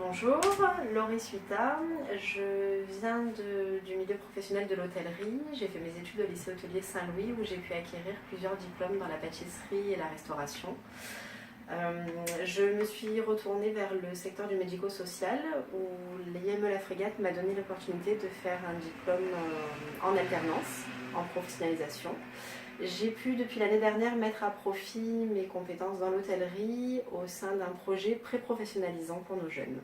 Bonjour, Laurie Suita, je viens du milieu professionnel de l'hôtellerie. J'ai fait mes études au lycée hôtelier Saint-Louis où j'ai pu acquérir plusieurs diplômes dans la pâtisserie et la restauration. Je me suis retournée vers le secteur du médico-social où l'IME La Frégate m'a donné l'opportunité de faire un diplôme en alternance, en professionnalisation. J'ai pu depuis l'année dernière mettre à profit mes compétences dans l'hôtellerie au sein d'un projet pré-professionnalisant pour nos jeunes.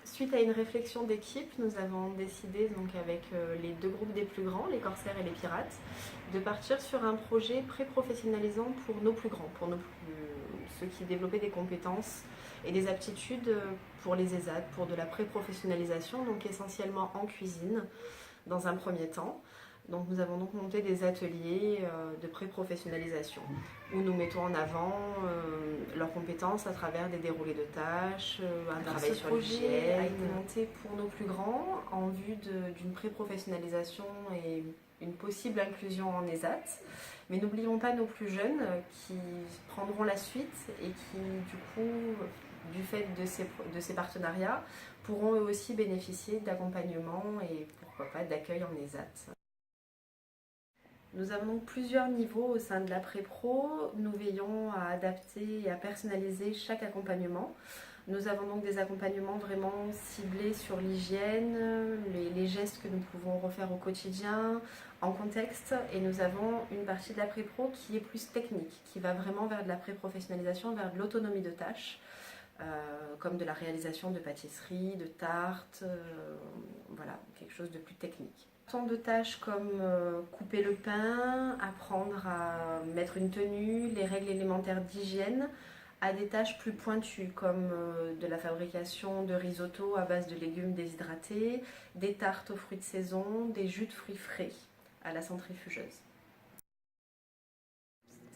Suite à une réflexion d'équipe, nous avons décidé donc avec les deux groupes des plus grands, les corsaires et les pirates, de partir sur un projet pré-professionnalisant pour nos plus grands, ceux qui développaient des compétences et des aptitudes pour les ESAT, pour de la pré-professionnalisation, donc essentiellement en cuisine dans un premier temps. Donc nous avons donc monté des ateliers de pré-professionnalisation où nous mettons en avant leurs compétences à travers des déroulés de tâches, un travail sur l'hygiène. Ce projet a été monté pour nos plus grands en vue d'une pré-professionnalisation et une possible inclusion en ESAT. Mais n'oublions pas nos plus jeunes qui prendront la suite et qui du coup, du fait de ces partenariats, pourront eux aussi bénéficier d'accompagnement et pourquoi pas d'accueil en ESAT. Nous avons donc plusieurs niveaux au sein de la pré-pro. Nous veillons à adapter et à personnaliser chaque accompagnement. Nous avons donc des accompagnements vraiment ciblés sur l'hygiène, les gestes que nous pouvons refaire au quotidien, en contexte. Et nous avons une partie de la pré-pro qui est plus technique, qui va vraiment vers de la pré-professionnalisation, vers de l'autonomie de tâches, comme de la réalisation de pâtisseries, de tartes, voilà, quelque chose de plus technique. Tant de tâches comme couper le pain, apprendre à mettre une tenue, les règles élémentaires d'hygiène, à des tâches plus pointues comme de la fabrication de risotto à base de légumes déshydratés, des tartes aux fruits de saison, des jus de fruits frais à la centrifugeuse.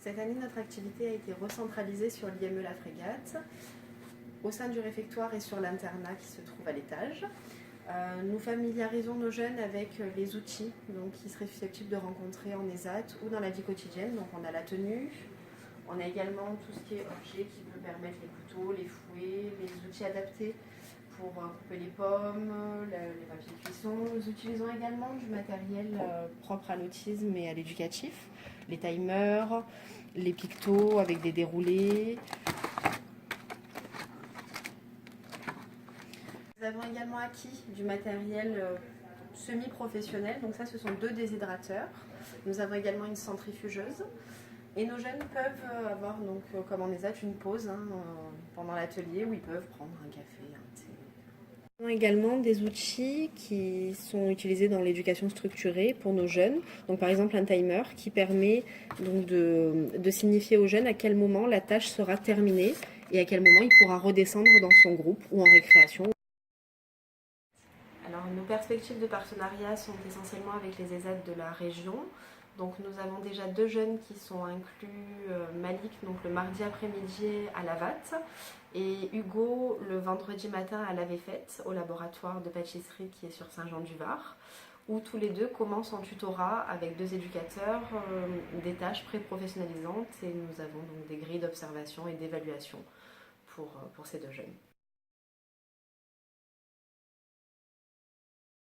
Cette année, notre activité a été recentralisée sur l'IME La Frégate, au sein du réfectoire et sur l'internat qui se trouve à l'étage. Nous familiarisons nos jeunes avec les outils qui seraient susceptibles de rencontrer en ESAT ou dans la vie quotidienne. Donc on a la tenue, on a également tout ce qui est objet qui peut permettre les couteaux, les fouets, les outils adaptés pour couper les pommes, les papiers de cuisson. Nous utilisons également du matériel propre à l'autisme et à l'éducatif, les timers, les pictos avec des déroulés. Nous avons également acquis du matériel semi-professionnel, donc ça ce sont 2 déshydrateurs. Nous avons également une centrifugeuse et nos jeunes peuvent avoir, donc, comme en ESAT, une pause pendant l'atelier où ils peuvent prendre un café, un thé. Nous avons également des outils qui sont utilisés dans l'éducation structurée pour nos jeunes, donc par exemple un timer qui permet donc, de signifier aux jeunes à quel moment la tâche sera terminée et à quel moment il pourra redescendre dans son groupe ou en récréation. Alors, nos perspectives de partenariat sont essentiellement avec les ESAT de la région. Donc nous avons déjà 2 jeunes qui sont inclus, Malik donc le mardi après-midi à la VAT et Hugo le vendredi matin à la VFET au laboratoire de pâtisserie qui est sur Saint-Jean-du-Var, où tous les 2 commencent en tutorat avec 2 éducateurs des tâches pré-professionnalisantes et nous avons donc des grilles d'observation et d'évaluation pour ces 2 jeunes.